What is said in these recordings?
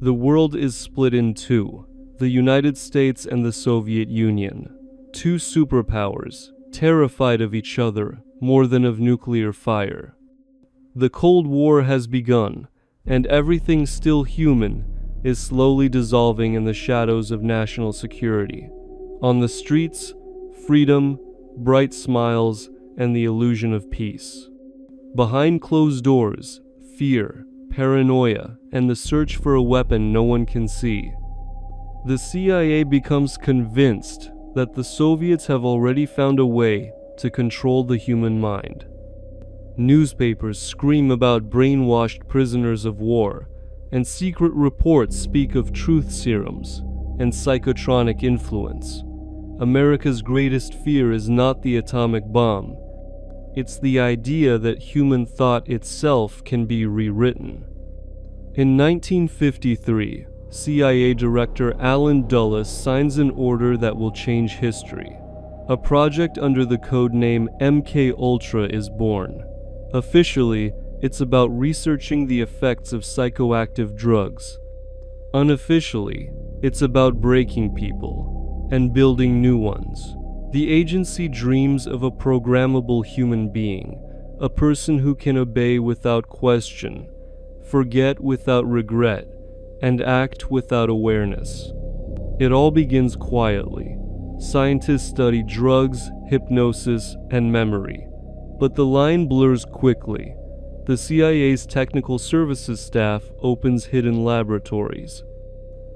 The world is split in two, the United States and the Soviet Union. Two superpowers, terrified of each other more than of nuclear fire. The Cold War has begun, and everything still human is slowly dissolving in the shadows of national security. On the streets, freedom, bright smiles, and the illusion of peace. Behind closed doors, fear, paranoia, and the search for a weapon no one can see. The CIA becomes convinced that the Soviets have already found a way to control the human mind. Newspapers scream about brainwashed prisoners of war, and secret reports speak of truth serums and psychotronic influence. America's greatest fear is not the atomic bomb. It's the idea that human thought itself can be rewritten. In 1953, CIA Director Allen Dulles signs an order that will change history. A project under the code name MK-Ultra is born. Officially, it's about researching the effects of psychoactive drugs. Unofficially, it's about breaking people and building new ones. The agency dreams of a programmable human being, a person who can obey without question, forget without regret, and act without awareness. It all begins quietly. Scientists study drugs, hypnosis, and memory. But the line blurs quickly. The CIA's technical services staff opens hidden laboratories.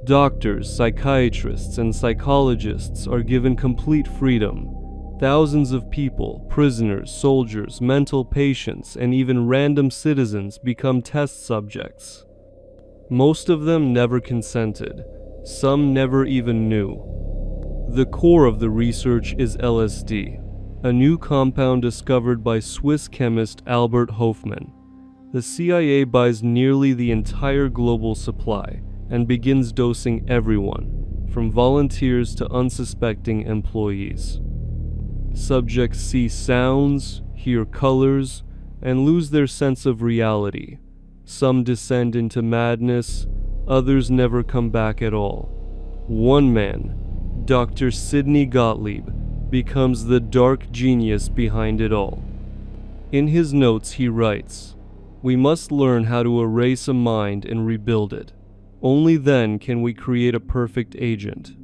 Doctors, psychiatrists, and psychologists are given complete freedom. Thousands of people, prisoners, soldiers, mental patients, and even random citizens become test subjects. Most of them never consented. Some never even knew. The core of the research is LSD, a new compound discovered by Swiss chemist Albert Hofmann. The CIA buys nearly the entire global supply and begins dosing everyone, from volunteers to unsuspecting employees. Subjects see sounds, hear colors, and lose their sense of reality. Some descend into madness, others never come back at all. One man, Dr. Sidney Gottlieb, becomes the dark genius behind it all. In his notes he writes, "We must learn how to erase a mind and rebuild it. Only then can we create a perfect agent."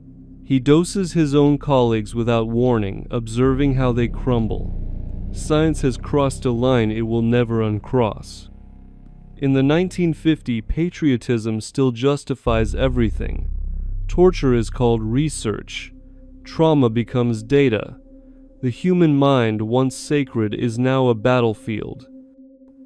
He doses his own colleagues without warning, observing how they crumble. Science has crossed a line it will never uncross. In the 1950s, patriotism still justifies everything. Torture is called research. Trauma becomes data. The human mind, once sacred, is now a battlefield.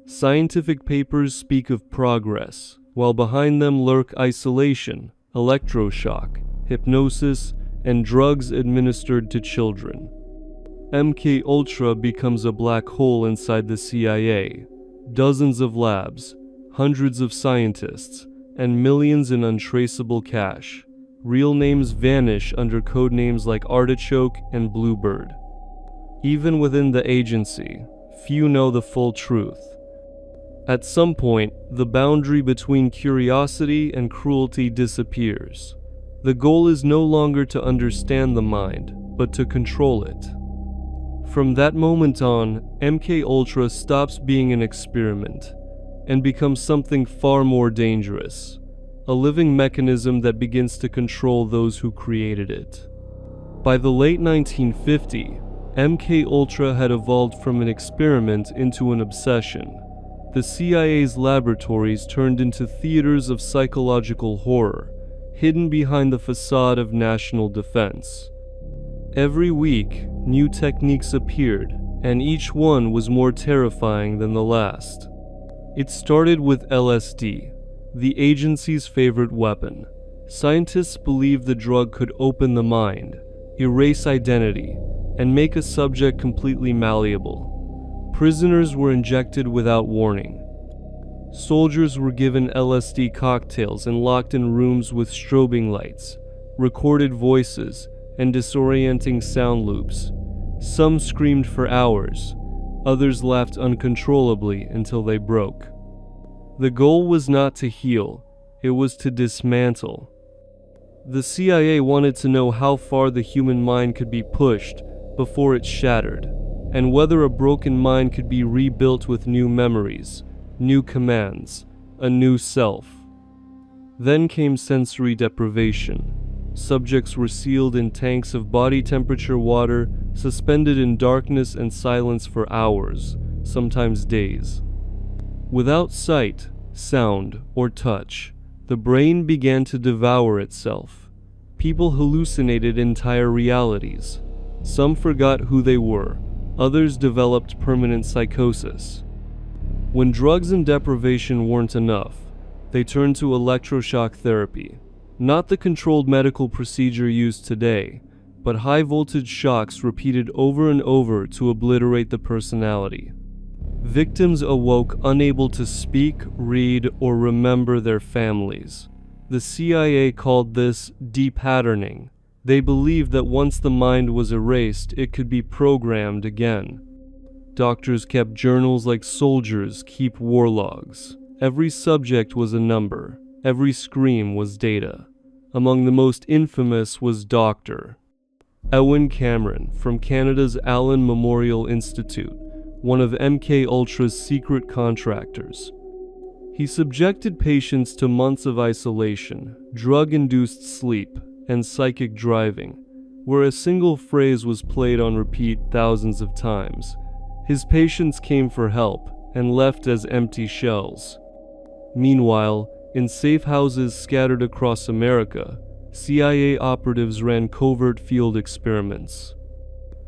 Scientific papers speak of progress, while behind them lurk isolation, electroshock, hypnosis, and drugs administered to children. MK-Ultra becomes a black hole inside the CIA. Dozens of labs, hundreds of scientists, and millions in untraceable cash. Real names vanish under code names like Artichoke and Bluebird. Even within the agency, few know the full truth. At some point, the boundary between curiosity and cruelty disappears. The goal is no longer to understand the mind, but to control it. From that moment on, MK-Ultra stops being an experiment and becomes something far more dangerous, a living mechanism that begins to control those who created it. By the late 1950s, MK-Ultra had evolved from an experiment into an obsession. The CIA's laboratories turned into theaters of psychological horror, hidden behind the facade of national defense. Every week, new techniques appeared, and each one was more terrifying than the last. It started with LSD, the agency's favorite weapon. Scientists believed the drug could open the mind, erase identity, and make a subject completely malleable. Prisoners were injected without warning. Soldiers were given LSD cocktails and locked in rooms with strobing lights, recorded voices, and disorienting sound loops. Some screamed for hours, others laughed uncontrollably until they broke. The goal was not to heal, it was to dismantle. The CIA wanted to know how far the human mind could be pushed before it shattered, and whether a broken mind could be rebuilt with new memories, new commands, a new self. Then came sensory deprivation. Subjects were sealed in tanks of body temperature water, suspended in darkness and silence for hours, sometimes days. Without sight, sound, or touch, the brain began to devour itself. People hallucinated entire realities. Some forgot who they were. Others developed permanent psychosis. When drugs and deprivation weren't enough, they turned to electroshock therapy. Not the controlled medical procedure used today, but high-voltage shocks repeated over and over to obliterate the personality. Victims awoke unable to speak, read, or remember their families. The CIA called this depatterning. They believed that once the mind was erased, it could be programmed again. Doctors kept journals like soldiers keep war logs. Every subject was a number. Every scream was data. Among the most infamous was Dr. Ewen Cameron from Canada's Allen Memorial Institute, one of MKUltra's secret contractors. He subjected patients to months of isolation, drug-induced sleep, and psychic driving, where a single phrase was played on repeat thousands of times. His patients came for help and left as empty shells. Meanwhile, in safe houses scattered across America, CIA operatives ran covert field experiments.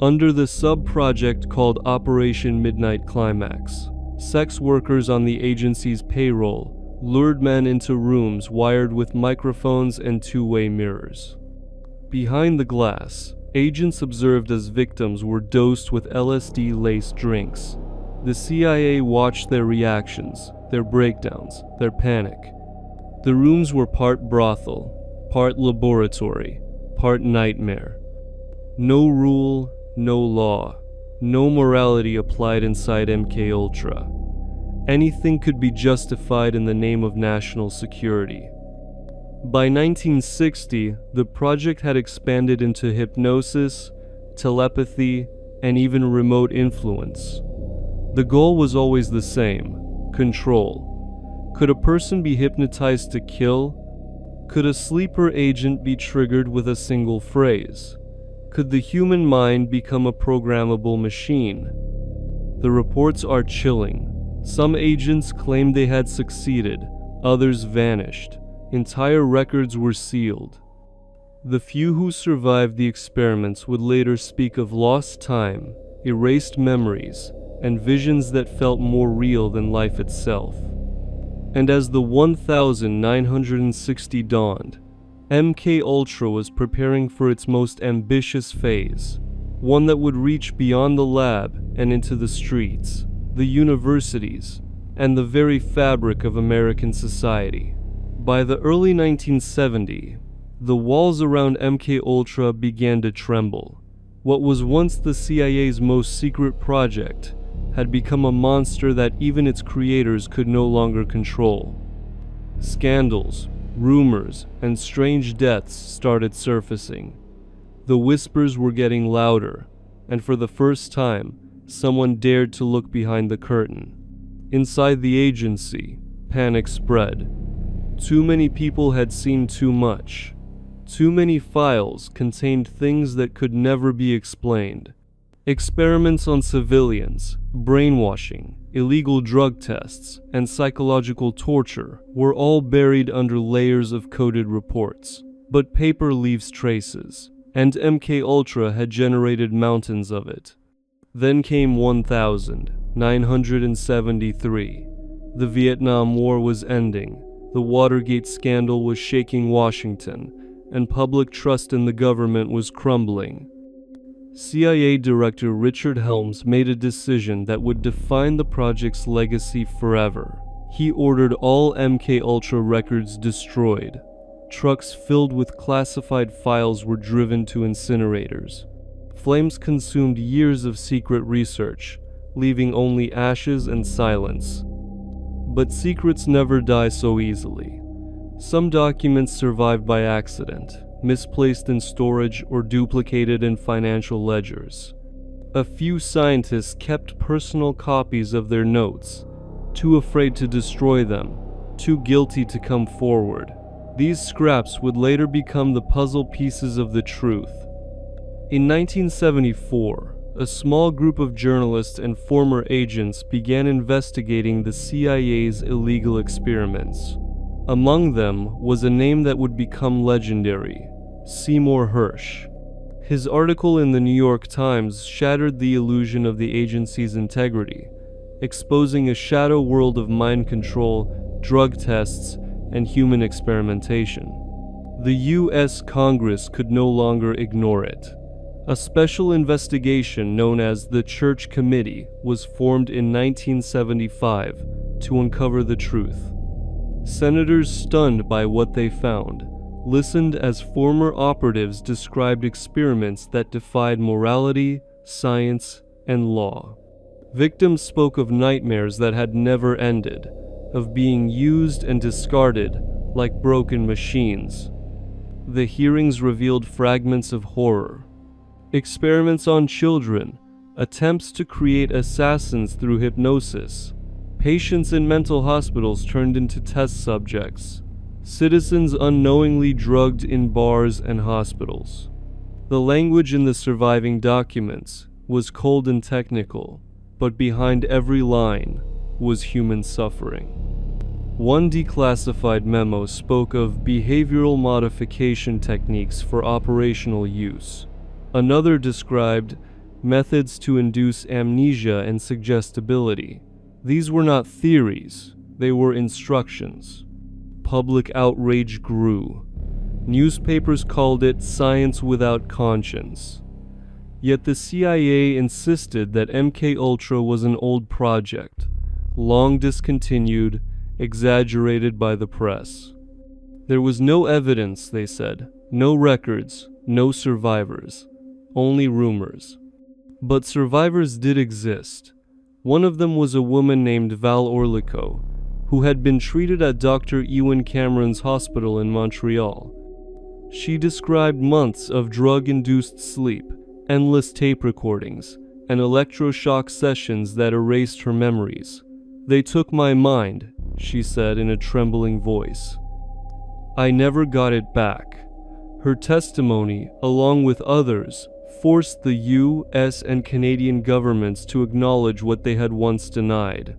Under the sub-project called Operation Midnight Climax, sex workers on the agency's payroll lured men into rooms wired with microphones and two-way mirrors. Behind the glass, agents observed as victims were dosed with LSD-laced drinks. The CIA watched their reactions, their breakdowns, their panic. The rooms were part brothel, part laboratory, part nightmare. No rule, no law, no morality applied inside MKUltra. Anything could be justified in the name of national security. By 1960, the project had expanded into hypnosis, telepathy, and even remote influence. The goal was always the same: control. Could a person be hypnotized to kill? Could a sleeper agent be triggered with a single phrase? Could the human mind become a programmable machine? The reports are chilling. Some agents claimed they had succeeded, others vanished. Entire records were sealed. The few who survived the experiments would later speak of lost time, erased memories, and visions that felt more real than life itself. And as the 1960 dawned, MKUltra was preparing for its most ambitious phase, one that would reach beyond the lab and into the streets, the universities, and the very fabric of American society. By the early 1970s, the walls around MKUltra began to tremble. What was once the CIA's most secret project had become a monster that even its creators could no longer control. Scandals, rumors, and strange deaths started surfacing. The whispers were getting louder, and for the first time, someone dared to look behind the curtain. Inside the agency, panic spread. Too many people had seen too much. Too many files contained things that could never be explained. Experiments on civilians, brainwashing, illegal drug tests, and psychological torture were all buried under layers of coded reports. But paper leaves traces, and MKUltra had generated mountains of it. Then came 1973. The Vietnam War was ending, the Watergate scandal was shaking Washington, and public trust in the government was crumbling. CIA Director Richard Helms made a decision that would define the project's legacy forever. He ordered all MKUltra records destroyed. Trucks filled with classified files were driven to incinerators. Flames consumed years of secret research, leaving only ashes and silence. But secrets never die so easily. Some documents survived by accident, misplaced in storage or duplicated in financial ledgers. A few scientists kept personal copies of their notes, too afraid to destroy them, too guilty to come forward. These scraps would later become the puzzle pieces of the truth. In 1974, a small group of journalists and former agents began investigating the CIA's illegal experiments. Among them was a name that would become legendary: Seymour Hersh. His article in the New York Times shattered the illusion of the agency's integrity, exposing a shadow world of mind control, drug tests, and human experimentation. The U.S. Congress could no longer ignore it. A special investigation known as the Church Committee was formed in 1975 to uncover the truth. Senators, stunned by what they found, listened as former operatives described experiments that defied morality, science, and law. Victims spoke of nightmares that had never ended, of being used and discarded like broken machines. The hearings revealed fragments of horror. Experiments on children, attempts to create assassins through hypnosis, patients in mental hospitals turned into test subjects, citizens unknowingly drugged in bars and hospitals. The language in the surviving documents was cold and technical, but behind every line was human suffering. One declassified memo spoke of behavioral modification techniques for operational use. Another described methods to induce amnesia and suggestibility. These were not theories, they were instructions. Public outrage grew. Newspapers called it science without conscience. Yet the CIA insisted that MKUltra was an old project, long discontinued, exaggerated by the press. There was no evidence, they said, no records, no survivors, only rumors. But survivors did exist. One of them was a woman named Val Orlico, who had been treated at Dr. Ewan Cameron's hospital in Montreal. She described months of drug-induced sleep, endless tape recordings, and electroshock sessions that erased her memories. "They took my mind," she said in a trembling voice. "I never got it back." Her testimony, along with others, forced the U.S. and Canadian governments to acknowledge what they had once denied.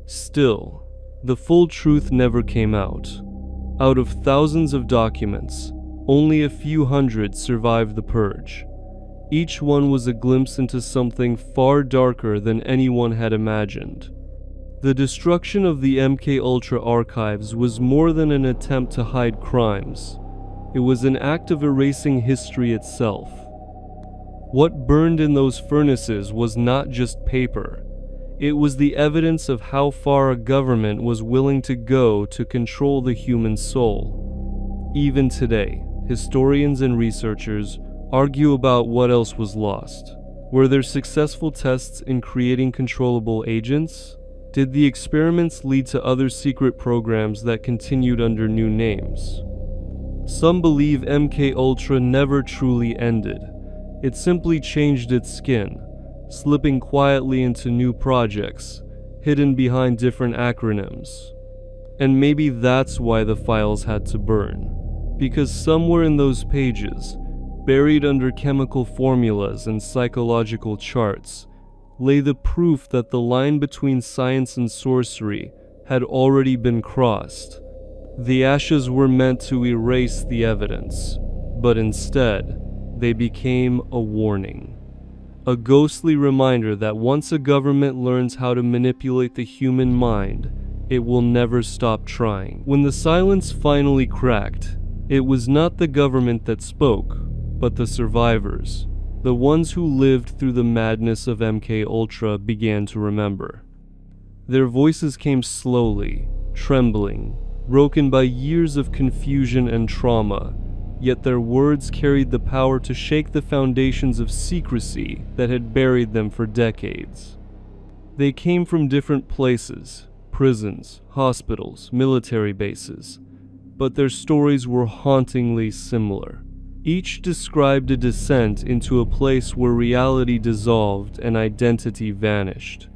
Still, the full truth never came out. Out of thousands of documents, only a few hundred survived the purge. Each one was a glimpse into something far darker than anyone had imagined. The destruction of the MKUltra archives was more than an attempt to hide crimes. It was an act of erasing history itself. What burned in those furnaces was not just paper. It was the evidence of how far a government was willing to go to control the human soul. Even today, historians and researchers argue about what else was lost. Were there successful tests in creating controllable agents? Did the experiments lead to other secret programs that continued under new names? Some believe MKUltra never truly ended. It simply changed its skin, slipping quietly into new projects, hidden behind different acronyms. And maybe that's why the files had to burn, because somewhere in those pages, buried under chemical formulas and psychological charts, lay the proof that the line between science and sorcery had already been crossed. The ashes were meant to erase the evidence, but instead, they became a warning. A ghostly reminder that once a government learns how to manipulate the human mind, it will never stop trying. When the silence finally cracked, it was not the government that spoke, but the survivors. The ones who lived through the madness of MKUltra began to remember. Their voices came slowly, trembling, broken by years of confusion and trauma, yet their words carried the power to shake the foundations of secrecy that had buried them for decades. They came from different places: prisons, hospitals, military bases. but their stories were hauntingly similar. Each described a descent into a place where reality dissolved and identity vanished.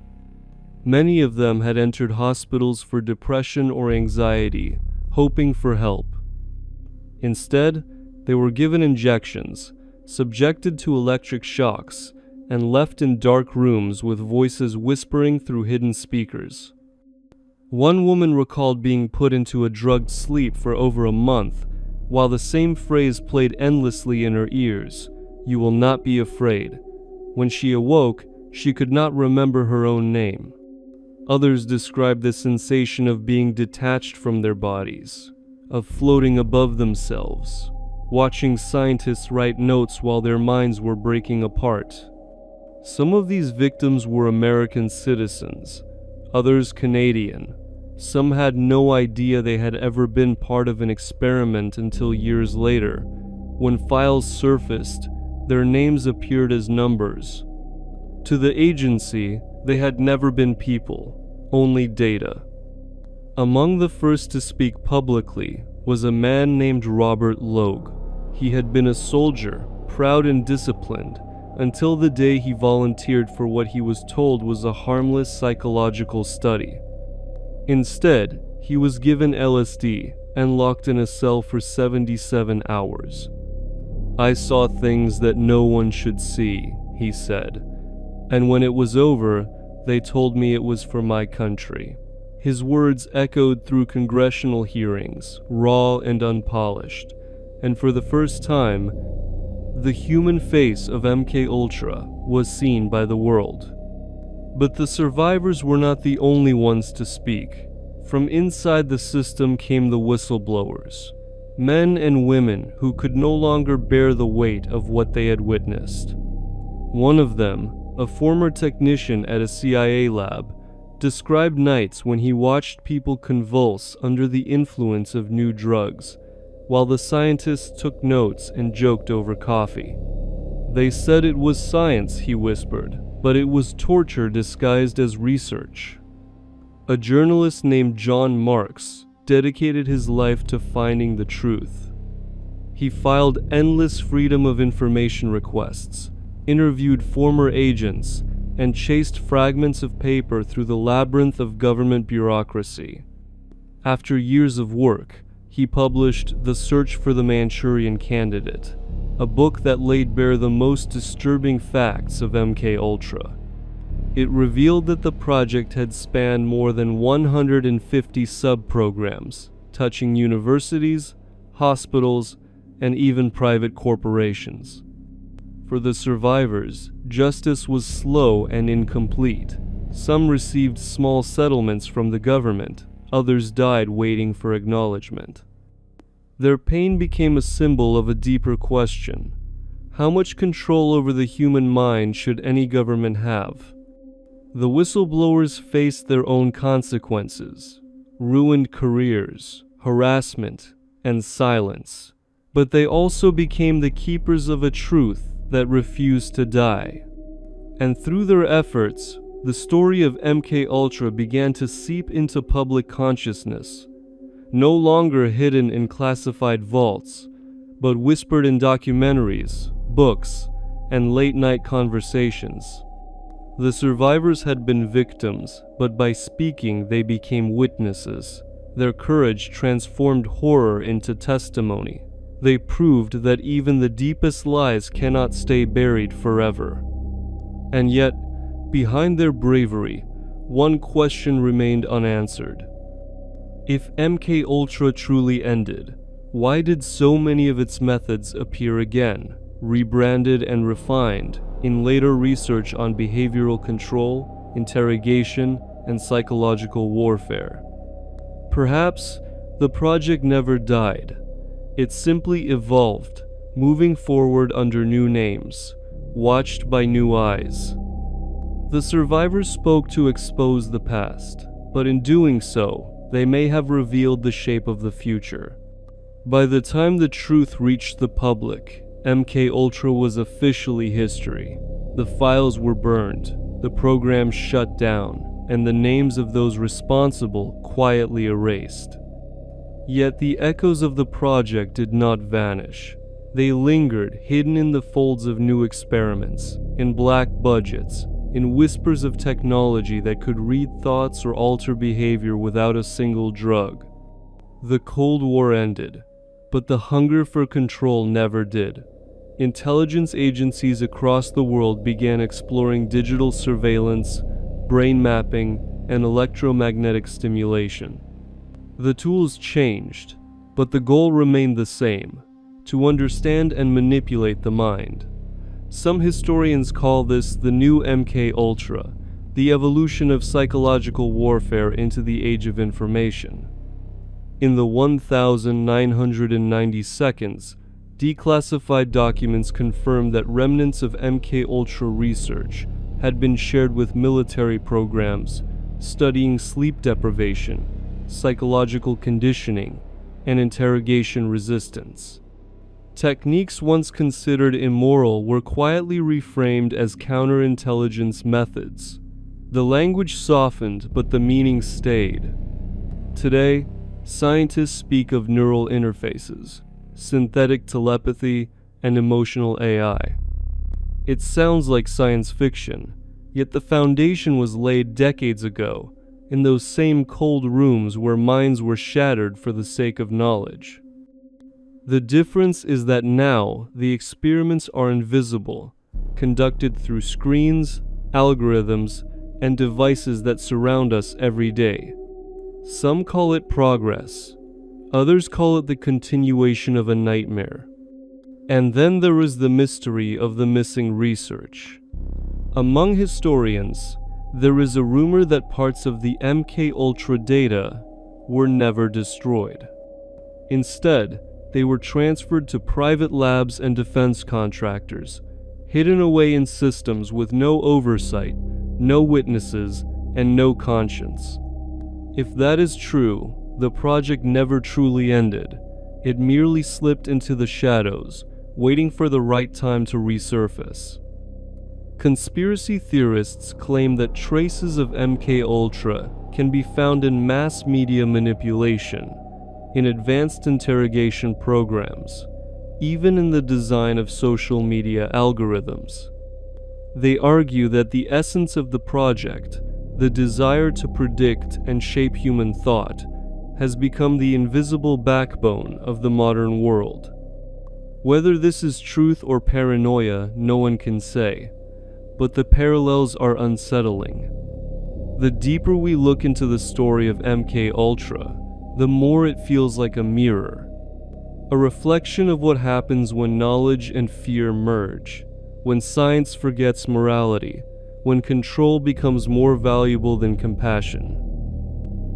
Many of them had entered hospitals for depression or anxiety, hoping for help. Instead, they were given injections, subjected to electric shocks, and left in dark rooms with voices whispering through hidden speakers. One woman recalled being put into a drugged sleep for over a month, while the same phrase played endlessly in her ears, "You will not be afraid." When she awoke, she could not remember her own name. Others described the sensation of being detached from their bodies, of floating above themselves, watching scientists write notes while their minds were breaking apart. Some of these victims were American citizens, others Canadian. Some had no idea they had ever been part of an experiment until years later. When files surfaced, their names appeared as numbers. To the agency, they had never been people, only data. Among the first to speak publicly was a man named Robert Logue. He had been a soldier, proud and disciplined, until the day he volunteered for what he was told was a harmless psychological study. Instead, he was given LSD and locked in a cell for 77 hours. "I saw things that no one should see," he said, "and when it was over, they told me it was for my country." His words echoed through congressional hearings, raw and unpolished, and for the first time, the human face of MKUltra was seen by the world. But the survivors were not the only ones to speak. From inside the system came the whistleblowers, men and women who could no longer bear the weight of what they had witnessed. One of them, a former technician at a CIA lab, described nights when he watched people convulse under the influence of new drugs, while the scientists took notes and joked over coffee. "They said it was science," he whispered, "but it was torture disguised as research." A journalist named John Marks dedicated his life to finding the truth. He filed endless freedom of information requests, interviewed former agents, and chased fragments of paper through the labyrinth of government bureaucracy. After years of work, he published The Search for the Manchurian Candidate, a book that laid bare the most disturbing facts of MKUltra. It revealed that the project had spanned more than 150 sub-programs, touching universities, hospitals, and even private corporations. For the survivors, justice was slow and incomplete. Some received small settlements from the government, others died waiting for acknowledgement. Their pain became a symbol of a deeper question. How much control over the human mind should any government have? The whistleblowers faced their own consequences, ruined careers, harassment, and silence. But they also became the keepers of a truth that refused to die. And through their efforts, the story of MKUltra began to seep into public consciousness, no longer hidden in classified vaults, but whispered in documentaries, books, and late-night conversations. The survivors had been victims, but by speaking they became witnesses. Their courage transformed horror into testimony. They proved that even the deepest lies cannot stay buried forever. And yet, behind their bravery, one question remained unanswered. If MKUltra truly ended, why did so many of its methods appear again, rebranded and refined, in later research on behavioral control, interrogation, and psychological warfare? Perhaps the project never died. It simply evolved, moving forward under new names, watched by new eyes. The survivors spoke to expose the past, but in doing so, they may have revealed the shape of the future. By the time the truth reached the public, MKUltra was officially history. The files were burned, the program shut down, and the names of those responsible quietly erased. Yet the echoes of the project did not vanish. They lingered, hidden in the folds of new experiments, in black budgets, in whispers of technology that could read thoughts or alter behavior without a single drug. The Cold War ended, but the hunger for control never did. Intelligence agencies across the world began exploring digital surveillance, brain mapping, and electromagnetic stimulation. The tools changed, but the goal remained the same: to understand and manipulate the mind. Some historians call this the new MK Ultra, the evolution of psychological warfare into the age of information. In the 1990 seconds, declassified documents confirmed that remnants of MK Ultra research had been shared with military programs studying sleep deprivation, psychological conditioning, and interrogation resistance. Techniques once considered immoral were quietly reframed as counterintelligence methods. The language softened, but the meaning stayed. Today, scientists speak of neural interfaces, synthetic telepathy, and emotional AI. It sounds like science fiction, yet the foundation was laid decades ago, in those same cold rooms where minds were shattered for the sake of knowledge. The difference is that now the experiments are invisible, conducted through screens, algorithms, and devices that surround us every day. Some call it progress, others call it the continuation of a nightmare. And then there is the mystery of the missing research. Among historians, there is a rumor that parts of the MK Ultra data were never destroyed. Instead, they were transferred to private labs and defense contractors, hidden away in systems with no oversight, no witnesses, and no conscience. If that is true, the project never truly ended. It merely slipped into the shadows, waiting for the right time to resurface. Conspiracy theorists claim that traces of MK Ultra can be found in mass media manipulation, in advanced interrogation programs, even in the design of social media algorithms. They argue that the essence of the project, the desire to predict and shape human thought, has become the invisible backbone of the modern world. Whether this is truth or paranoia, no one can say, but the parallels are unsettling. The deeper we look into the story of MK Ultra, the more it feels like a mirror, a reflection of what happens when knowledge and fear merge, when science forgets morality, when control becomes more valuable than compassion.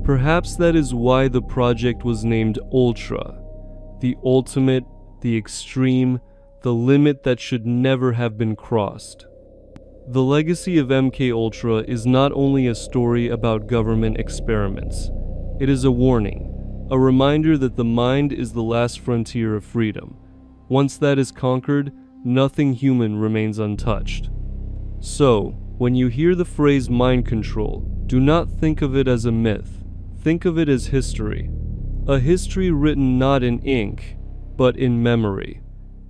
Perhaps that is why the project was named Ultra, the ultimate, the extreme, the limit that should never have been crossed. The legacy of MK Ultra is not only a story about government experiments. It is a warning, a reminder that the mind is the last frontier of freedom. Once that is conquered, nothing human remains untouched. So, when you hear the phrase mind control, do not think of it as a myth. Think of it as history. A history written not in ink, but in memory,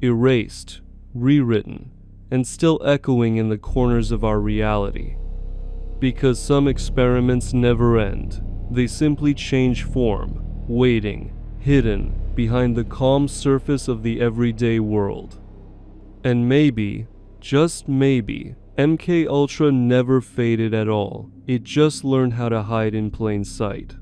erased, rewritten, and still echoing in the corners of our reality. Because some experiments never end. They simply change form, waiting, hidden, behind the calm surface of the everyday world. And maybe, just maybe, MK Ultra never faded at all. It just learned how to hide in plain sight.